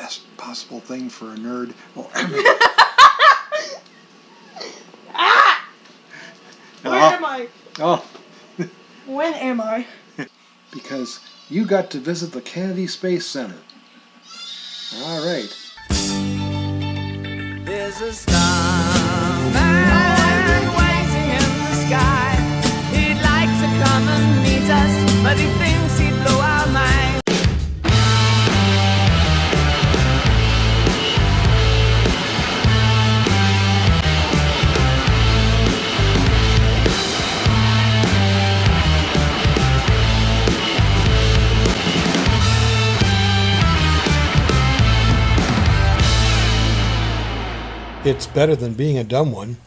Best possible thing for a nerd. Oh, Where am I? Oh. When am I? Because you got to visit the Kennedy Space Center. All right. There's a starman waiting in the sky. He'd like to come and meet us, but he thinks he'd blow our mind. It's better than being a dumb one.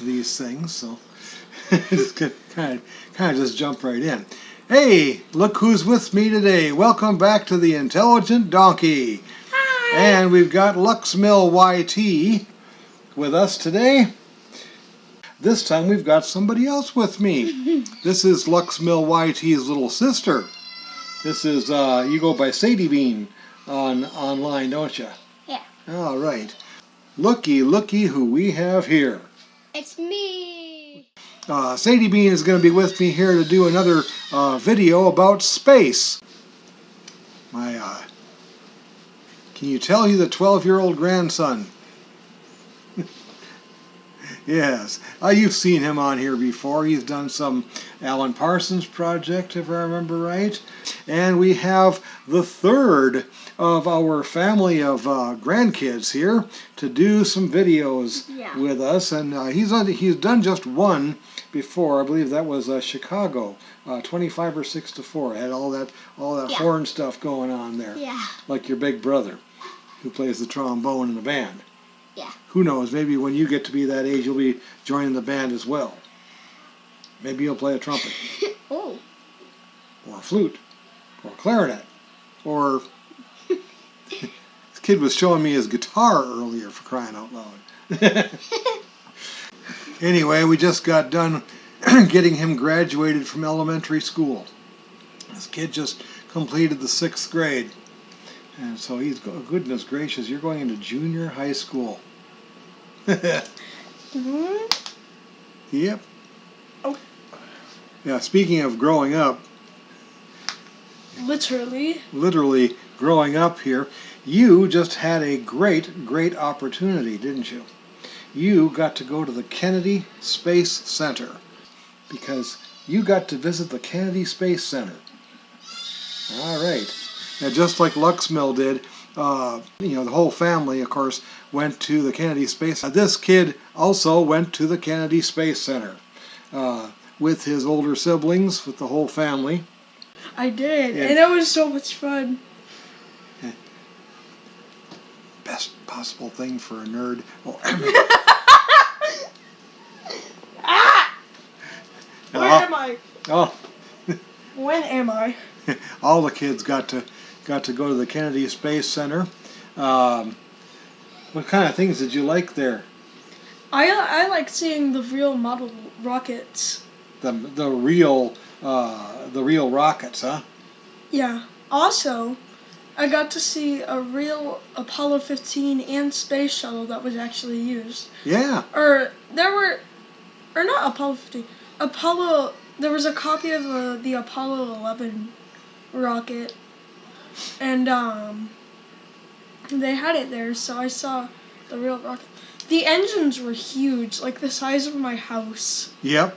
These things, so just kind of just jump right in. Hey, look who's with me today. Welcome back to the Intelligent Donkey. Hi. And we've got Luxmill YT with us today. This time we've got somebody else with me. This is Luxmill YT's little sister. This is, you go by SaydeeBean online, don't you? Yeah. All right. Looky who we have here. It's me. SaydeeBean is going to be with me here to do another video about space. Can you tell he's a 12-year-old grandson? Yes, you've seen him on here before. He's done some Alan Parsons project, if I remember right. And we have the third of our family of grandkids here to do some videos with us. And he's done just one before. I believe that was Chicago, 25 or 6 to 4. It had all that horn stuff going on there. Yeah. Like your big brother, who plays the trombone in the band. Yeah. Who knows, maybe when you get to be that age, you'll be joining the band as well. Maybe you'll play a trumpet. Oh. Or a flute. Or a clarinet. Or... This kid was showing me his guitar earlier, for crying out loud. Anyway, we just got done getting him graduated from elementary school. This kid just completed the 6th grade. And so he's, goodness gracious, you're going into junior high school. Yep. Oh. Yeah, speaking of growing up. Literally growing up here, you just had a great opportunity, didn't you? You got to go to the Kennedy Space Center because you got to visit the Kennedy Space Center. All right. Now, just like Luxmill did, the whole family, of course, went to the Kennedy Space Center. This kid also went to the Kennedy Space Center with his older siblings, with the whole family. I did, and it was so much fun. Best possible thing for a nerd. Oh. Where am I? Oh. When am I? All the kids got to go to the Kennedy Space Center. What kind of things did you like there? I like seeing the real model rockets. The real rockets, huh? Yeah. Also, I got to see a real Apollo 15 and space shuttle that was actually used. Yeah. Or not Apollo 15. There was a copy of the Apollo 11 rocket, and they had it there, so I saw the real rocket. The engines were huge, like the size of my house. Yep.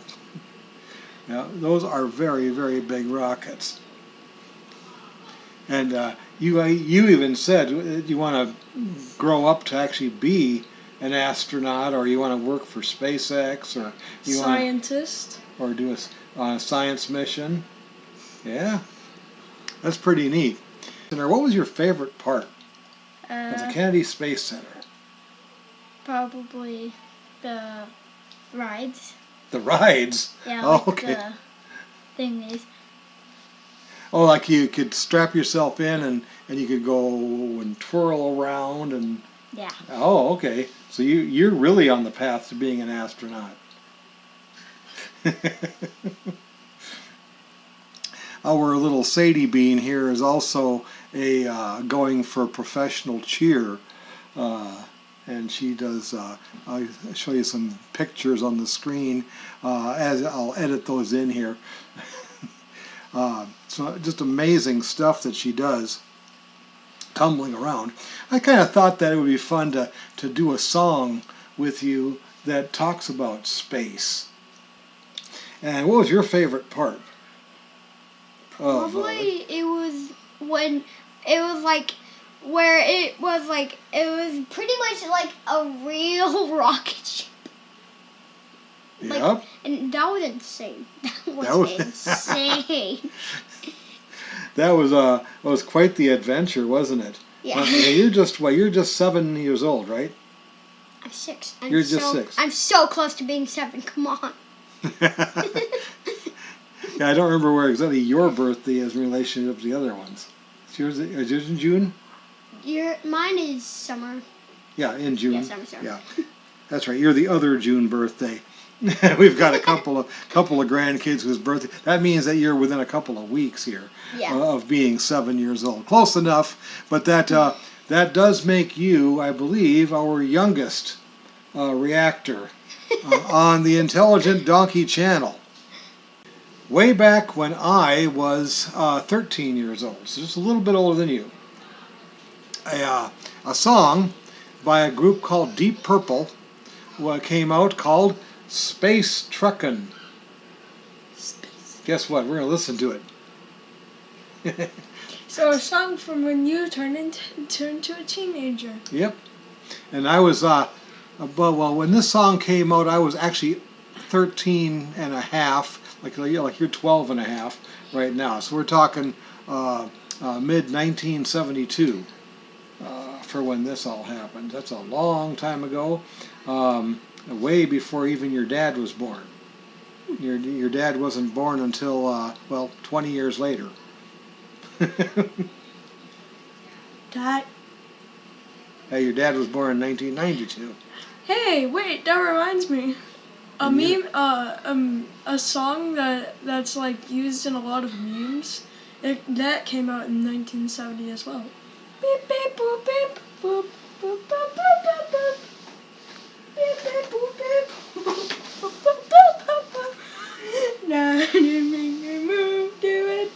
Yeah, those are very big rockets. And you even said you want to grow up to actually be an astronaut, or you want to work for SpaceX, or you scientist, or do a science mission. Yeah, that's pretty neat. And what was your favorite part of the Kennedy Space Center? Probably the rides. The rides? Yeah, oh, like okay. the thing is. Oh, like you could strap yourself in and you could go and twirl around and. Yeah. Oh, okay. So you're really on the path to being an astronaut. Our little SaydeeBean here is also a going for professional cheer, and she does. I'll show you some pictures on the screen as I'll edit those in here. So just amazing stuff that she does, tumbling around. I kind of thought that it would be fun to do a song with you that talks about space. And what was your favorite part? Probably it was when it was like where it was pretty much like a real rocket ship. Yep. And that was insane. That That was- insane. That was quite the adventure, wasn't it? Yeah. You're just 7 years old, right? I'm 6. You're just 6. I'm so close to being 7. Come on. Yeah, I don't remember where exactly your birthday is in relationship to the other ones. Is yours in June? Mine is summer. Yeah, in June. Yeah, summer. Yeah, that's right. You're the other June birthday. We've got a couple of grandkids whose birthday. That means that you're within a couple of weeks here of being 7 years old. Close enough, but that does make you, I believe, our youngest reactor on the Intelligent Donkey channel. Way back when I was 13 years old, so just a little bit older than you, a song by a group called Deep Purple came out called Truckin. Guess what? We're going to listen to it. So a song from when you turned into a teenager. Yep. And I was, well, when this song came out, I was actually 13 and a half. Like you're 12 and a half right now. So we're talking mid-1972 for when this all happened. That's a long time ago, way before even your dad was born. Your dad wasn't born until, 20 years later. Dad. Hey, your dad was born in 1992. Hey, wait, that reminds me. A meme, a song that's like used in a lot of memes. That came out in 1970 as well. Beep beep boop beep boop boop boop boop boop boop. Beep beep boop beep boop boop boop boop boop boop. Now you make me move, do it.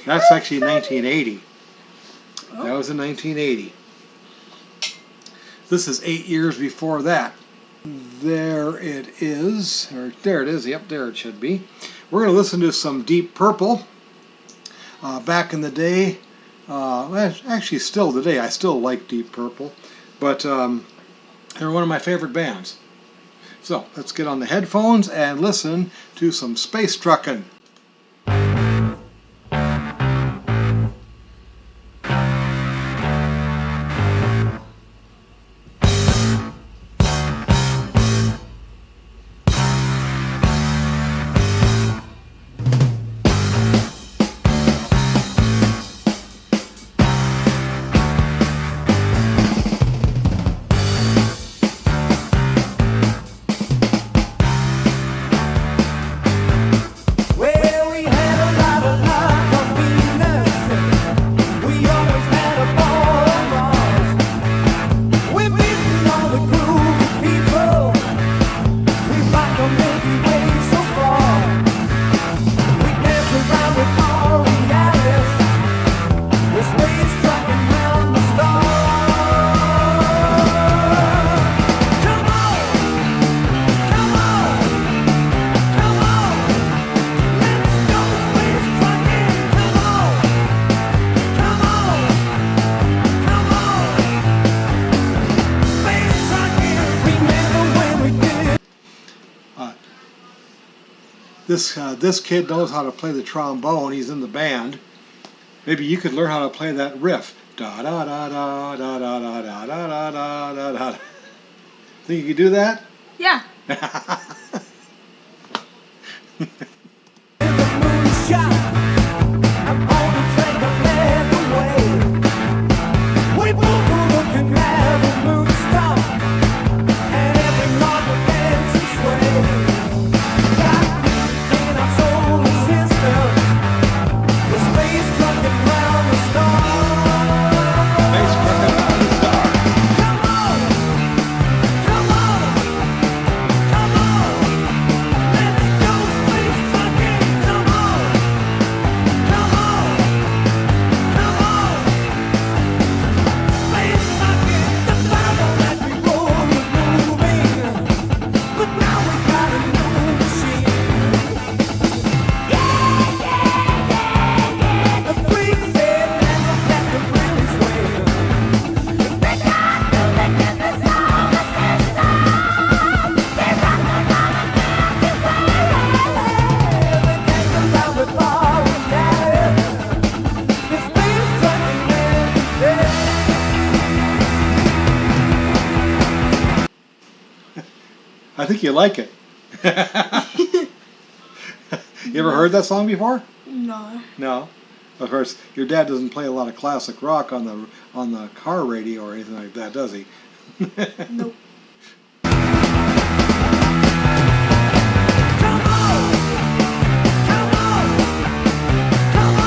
That's actually 1980. Oh. That was in 1980. This is 8 years before that. There it is. Or there it is. Yep, there it should be. We're going to listen to some Deep Purple. Back in the day, actually still today, I still like Deep Purple, but they're one of my favorite bands. So let's get on the headphones and listen to some Space Truckin'. Well, we had a lot of luck on Venus. We always had a ball on Mars. We've beaten all the groovy people. We rocked the Milky Way so far. We danced around with all the Alice. We're space trucking round the stars. Come on, come on, come on. Let's go space trucking. Come on, come on, come on. Space trucking. Remember when we did? This kid knows how to play the trombone. He's in the band. Maybe you could learn how to play that riff. Da da da da da da da da da da da da da. Think you could do that? Yeah. The moonshot. I'm on I think you like it. You ever heard that song before? No. No. Of course, your dad doesn't play a lot of classic rock on the car radio or anything like that, does he? Nope. Come on, come on, come on. Let's go space trucking. Come on, come on, come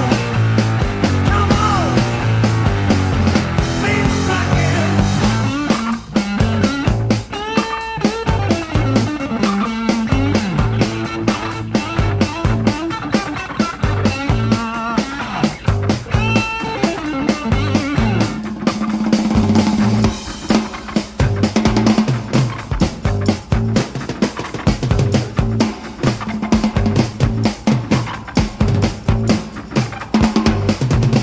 on. Space trucking.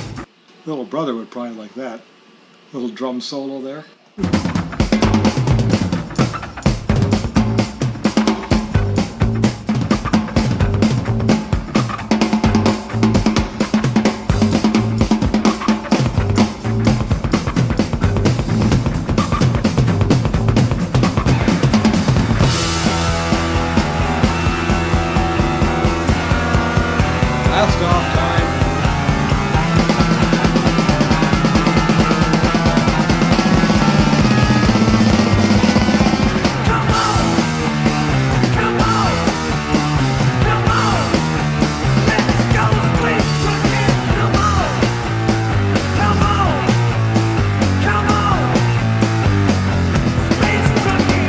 Little brother would probably like that. Little drum solo there. Last off time. Come on, come on, come on. Let's go space trucking. Come on, come on, come on. Space trucking.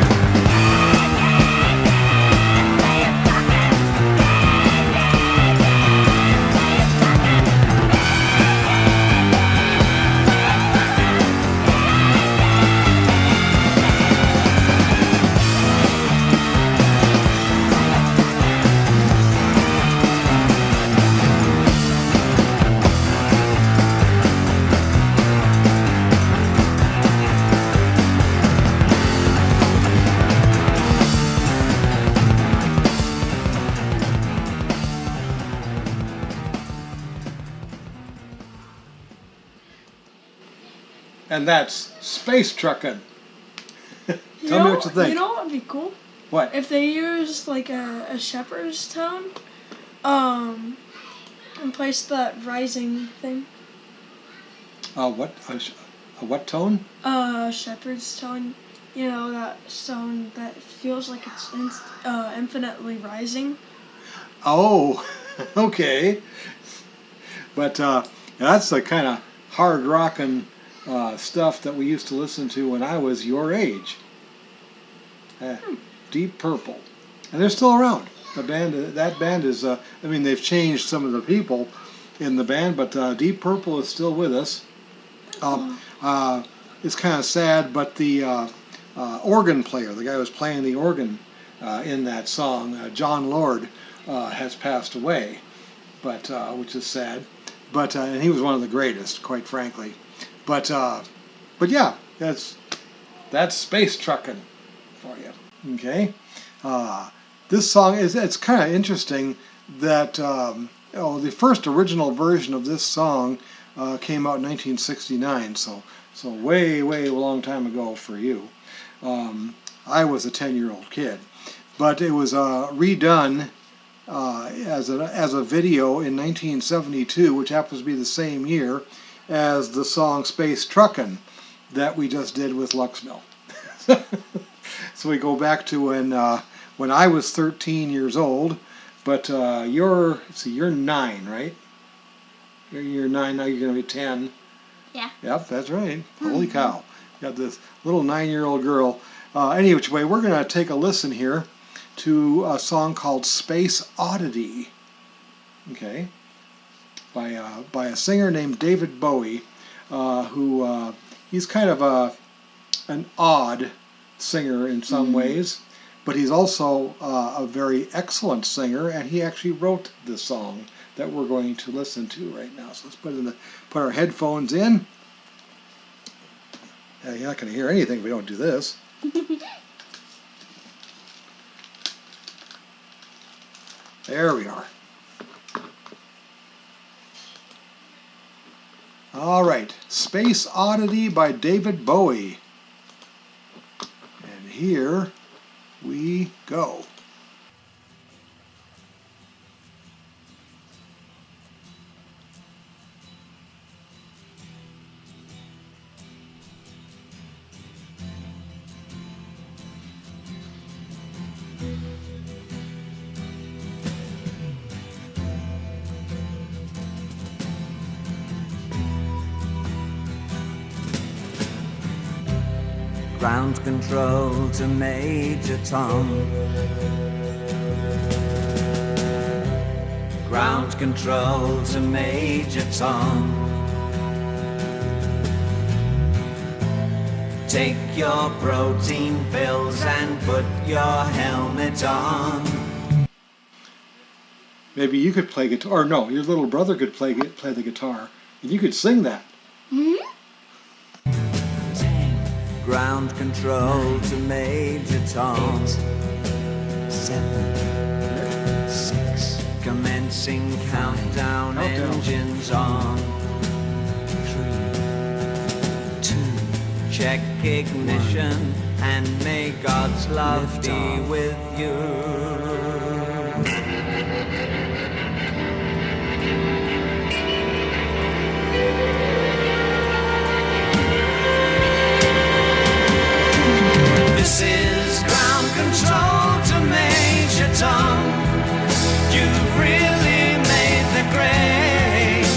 And that's Space Truckin'. Tell me what you think. You know what would be cool? What? If they used like a shepherd's tone, and placed that rising thing. What? A what tone? Shepherd's tone. You know, that tone that feels like it's infinitely rising. Oh, okay. But that's the kind of hard rockin' stuff that we used to listen to when I was your age. Deep Purple, and they're still around. The band, that band is. I mean, they've changed some of the people in the band, but Deep Purple is still with us. It's kind of sad, but the organ player, the guy who was playing the organ in that song, John Lord, has passed away, but which is sad. But and he was one of the greatest, quite frankly. But yeah, that's Space Truckin' for you. Okay, this song it's kind of interesting that the first original version of this song came out in 1969, so way a long time ago for you. I was a 10-year-old kid, but it was redone as a video in 1972, which happens to be the same year as the song Space Truckin' that we just did with Luxmill. So we go back to when I was 13 years old, but you're 9, right? You're 9 now. You're going to be 10. Yeah. Yep, that's right. Holy cow! Got this little 9-year-old girl. Anyway, we're going to take a listen here to a song called Space Oddity. Okay, by a singer named David Bowie, who he's kind of an odd singer in some ways, but he's also a very excellent singer, and he actually wrote this song that we're going to listen to right now. So let's put our headphones in. You're not going to hear anything if we don't do this. There we are. All right, Space Oddity by David Bowie. And here we go. Ground control to Major Tom. Ground control to Major Tom. Take your protein pills and put your helmet on. Maybe you could play guitar, or no, your little brother could play the guitar, and you could sing that. Mm-hmm. Ground control to Major Tom. 8, 7, 6. Commencing countdown, engines on. 3, 2. Check ignition and may God's love be with you. This is ground control to Major Tom. You've really made the grade,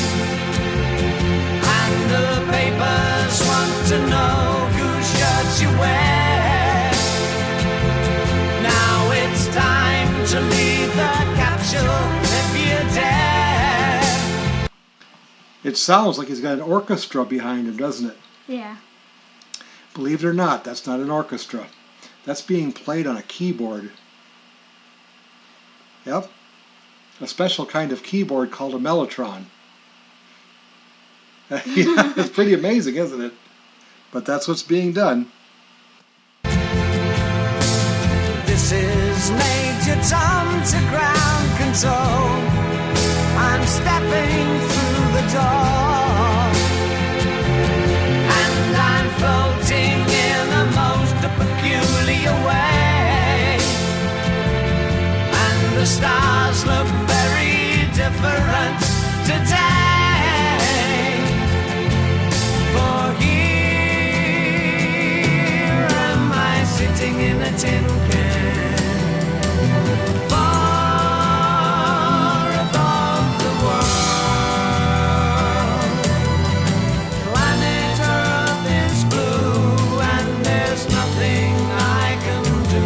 and the papers want to know whose shirts you wear. Now it's time to leave the capsule if you dare. It sounds like he's got an orchestra behind him, doesn't it? Yeah. Believe it or not, that's not an orchestra. That's being played on a keyboard. Yep. A special kind of keyboard called a mellotron. Yeah, it's pretty amazing, isn't it? But that's what's being done. This is Major Tom to ground control. I'm stepping through the door, and I'm floating in a most peculiar way, and the stars look very different today. For here am I sitting in a tin can, far above the world. Planet Earth is blue, and there's nothing I can do.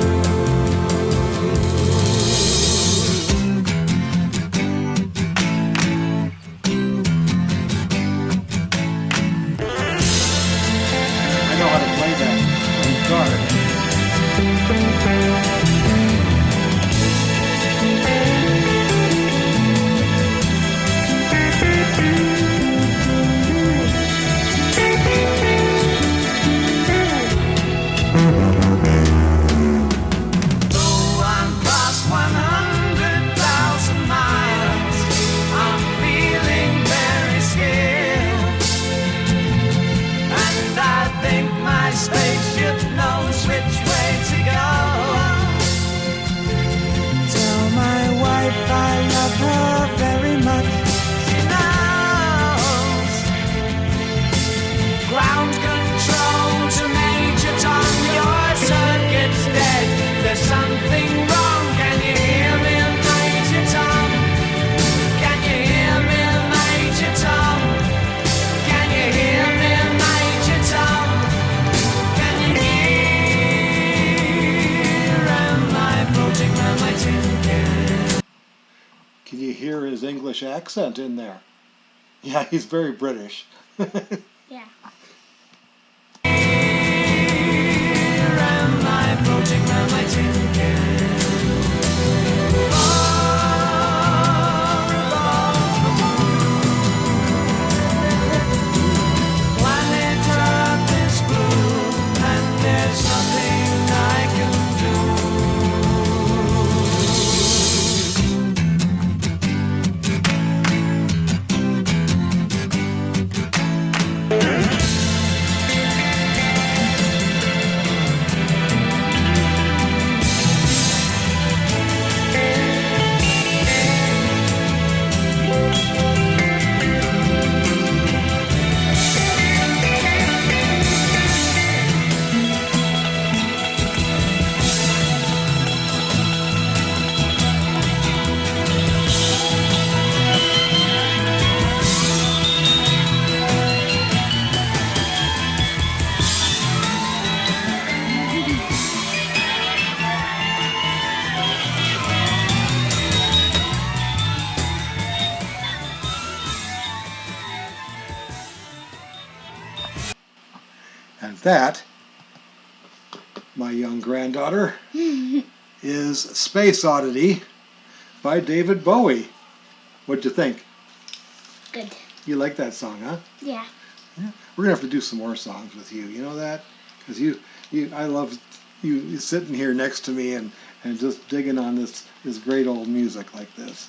I know how to play that on guitar. Though I'm past 100,000 miles, I'm feeling very scared, and I think my spaceship knows which way to go. Tell my wife I love her very much. She knows. Ground control to Major Tom. Your circuit's dead. There's something wrong. Can you hear me, Major Tom? Can you hear me, Major Tom? Can you hear me, Major Tom? Can you hear? Am I floating on my tin can? Can you hear his English accent in there? Yeah, he's very British. Yeah. Am I floating on my tin can? Far above the moon. Planet Earth is blue, and there's nothing I can do. That, my young granddaughter, is Space Oddity by David Bowie. What'd you think? Good. You like that song, huh? Yeah. Yeah. We're gonna have to do some more songs with you. You know that? Because I love you sitting here next to me and just digging on this great old music like this.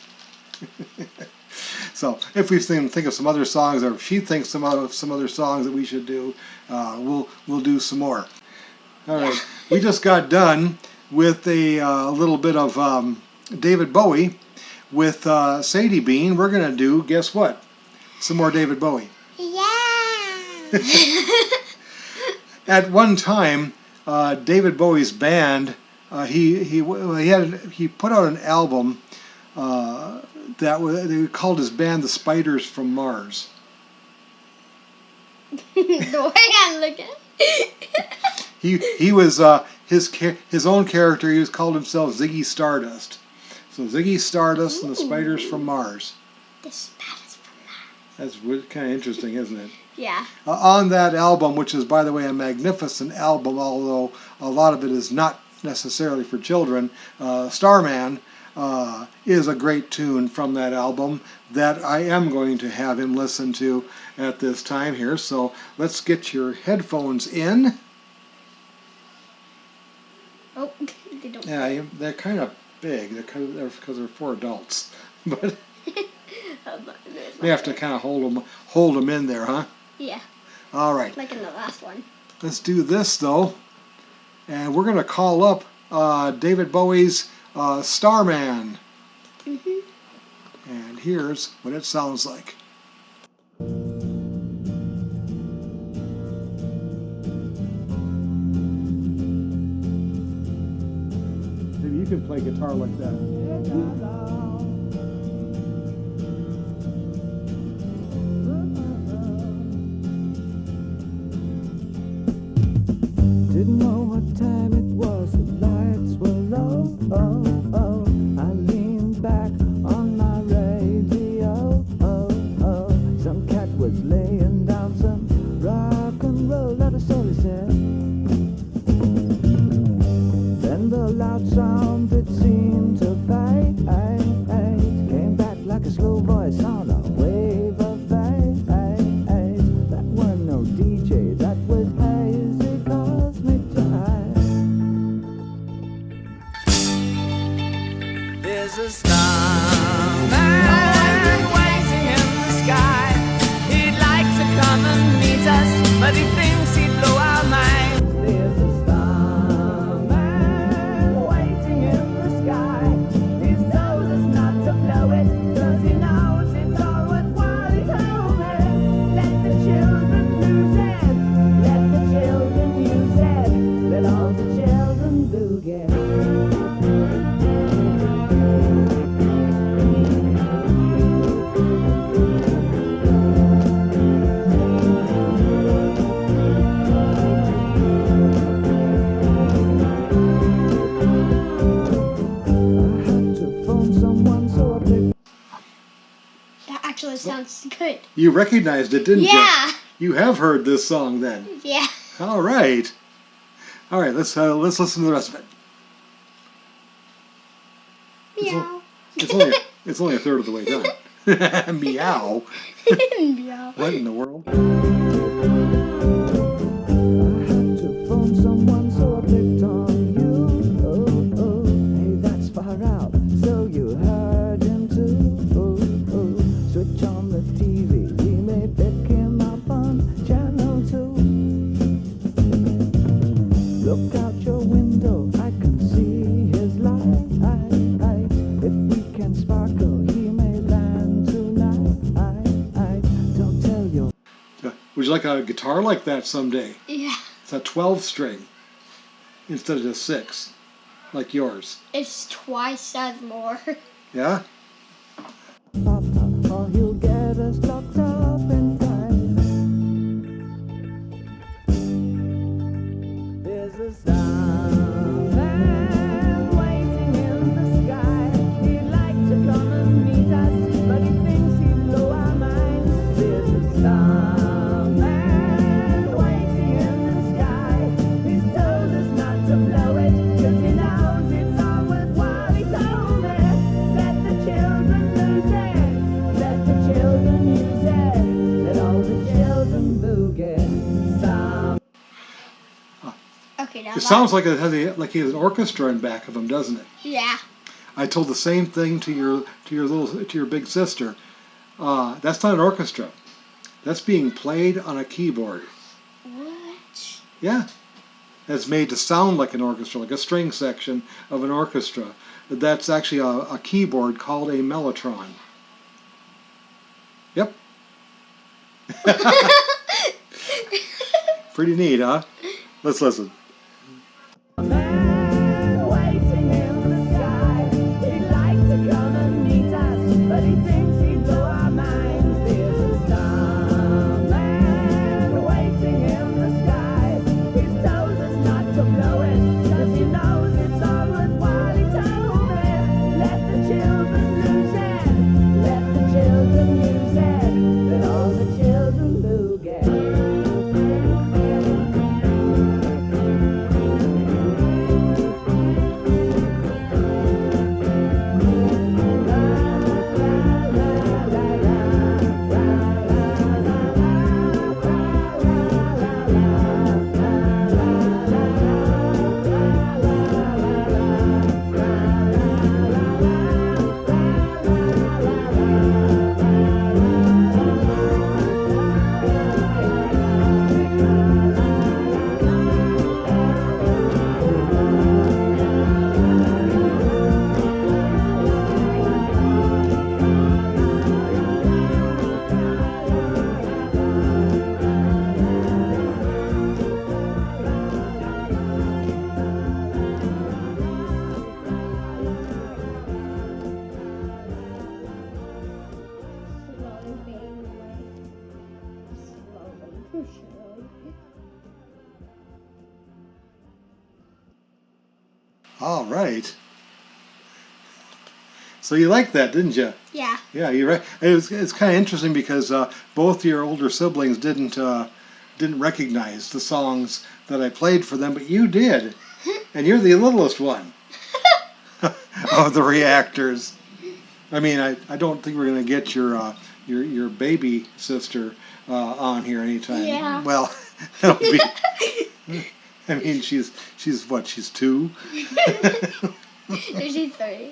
So if we think of some other songs, or if she thinks some other songs that we should do, we'll do some more. All right. We just got done with a little bit of David Bowie with SaydeeBean. We're gonna do, guess what? Some more David Bowie. Yeah. At one time, David Bowie's band, he put out an album they called his band the Spiders from Mars. The way I'm looking. He was his own character. He was called himself Ziggy Stardust. So Ziggy Stardust and the Spiders from Mars. The Spiders from Mars. That's kind of interesting, isn't it? Yeah. On that album, which is, by the way, a magnificent album, although a lot of it is not necessarily for children, Starman is a great tune from that album that I am going to have him listen to at this time here. So let's get your headphones in. Oh, they don't. Yeah, they're kind of big. Because they're for adults, but we have to kind of hold them in there, huh? Yeah. All right. Like in the last one. Let's do this though, and we're gonna call up David Bowie's Starman. Mhm. And here's what it sounds like. Maybe you can play guitar like that. Didn't know what time it was, the lights were low. Oh, oh. I leaned back on my radio. Oh, oh. Some cat was laying down some rock and roll, that is all he said. Then the loud sound it seemed to fade, came back like a slow voice on a wave of fade. That weren't no DJ, that was hazy cosmic jive. There's a starman waiting in the sky. He'd like to come and meet us, but he thinks he'd blow our minds. There's a starman waiting in the sky. He's told us not to blow it, 'cause he knows it's all worthwhile. He told me, let the children lose it, let the children use it, let all the children boogie. That actually sounds good. You recognized it, didn't you? Yeah. You have heard this song then. Yeah. All right. All right. Let's listen to the rest of it. Meow. It's only a third of the way done. Meow. Meow. What in the world? I had to phone someone, so I picked on you. Oh, oh, hey, that's far out. So you heard him too. Oh, oh, switch on the TV. We may pick him up on channel 2. Look out your window, I can see his light. If we can sparkle, he may land tonight. Don't tell your Would you like a guitar like that someday? Yeah. It's a 12 string instead of just 6, like yours. It's twice as more. Yeah? papa, or he'll get us locked up and tied. There's a starman waiting in the sky. He'd like to come and meet us, but he thinks he'd blow our minds. There's a starman waiting in the sky. of. It sounds like it has he has an orchestra in back of him, doesn't it? Yeah. I told the same thing to your big sister. That's not an orchestra. That's being played on a keyboard. What? Yeah. That's made to sound like an orchestra, like a string section of an orchestra. But that's actually a keyboard called a mellotron. Yep. Pretty neat, huh? Let's listen. Man waiting in the sky. He'd like to come and meet us, but he thinks he'd blow our minds. There's a starman waiting in the sky. He's told us not to blow it, 'cause he knows it's all worthwhile. He told me, let the children lose it, let the children use it, let all the children boogie. All right. So you liked that, didn't you? Yeah. Yeah, you're right. It's kind of interesting because both your older siblings didn't recognize the songs that I played for them, but you did, and you're the littlest one of the reactors. I mean, I don't think we're gonna get your baby sister on here anytime. Yeah. Well, that'll be. I mean, she's what? She's 2. She's 3.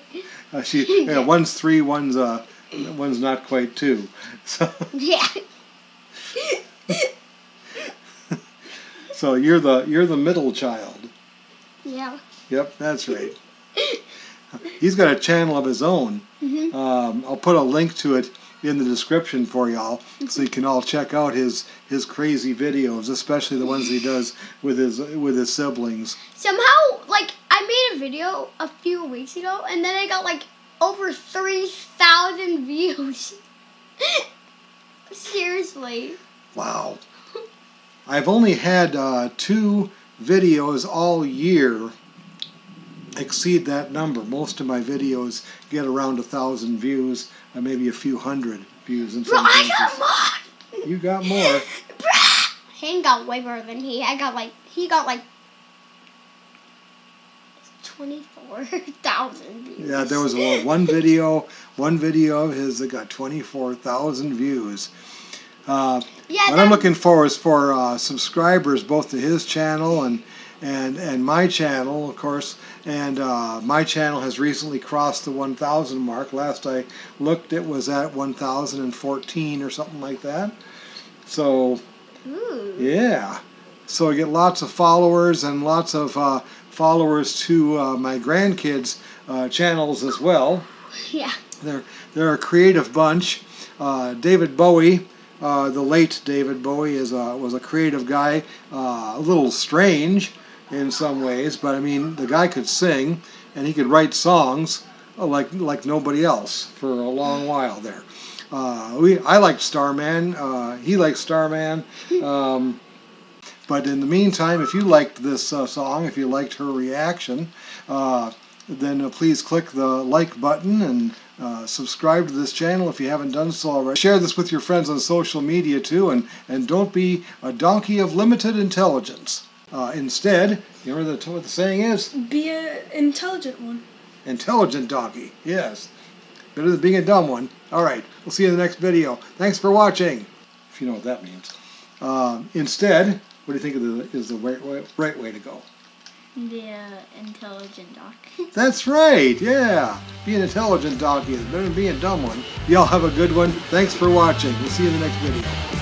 One's 3, one's not quite 2. So Yeah. so you're the middle child. Yeah. Yep, that's right. He's got a channel of his own. I'll put a link to it in the description for y'all, so you can all check out his crazy videos, especially the ones he does with his siblings. Somehow, like, I made a video a few weeks ago, and then I got, like, over 3,000 views. Seriously. Wow. I've only had 2 videos all year exceed that number. Most of my videos get around 1,000 views, maybe a few hundred views in Bro, some I cases. got more! You got more. Hayden got way more than he. He got like 24,000 views. Yeah, there was one video of his that got 24,000 views. Yeah, what I'm looking for is for subscribers both to his channel and my channel, of course. And my channel has recently crossed the 1,000 mark. Last I looked, it was at 1,014 or something like that. So, Ooh. yeah. So I get lots of followers and lots of followers to my grandkids' channels as well. Yeah. They're a creative bunch. David Bowie, the late David Bowie, was a creative guy, a little strange in some ways, but I mean, the guy could sing and he could write songs like nobody else for a long while there. I liked Starman. He liked Starman. But in the meantime, if you liked this song, if you liked her reaction, then please click the like button and subscribe to this channel if you haven't done so already. Share this with your friends on social media too, and don't be a donkey of limited intelligence. Instead, you know what the saying is? Be an intelligent one. Intelligent donkey, yes. Better than being a dumb one. All right, we'll see you in the next video. Thanks for watching, if you know what that means. Instead, what do you think is the right way to go? The intelligent doc. That's right, yeah. Be an intelligent donkey is better than being a dumb one. Y'all have a good one. Thanks for watching. We'll see you in the next video.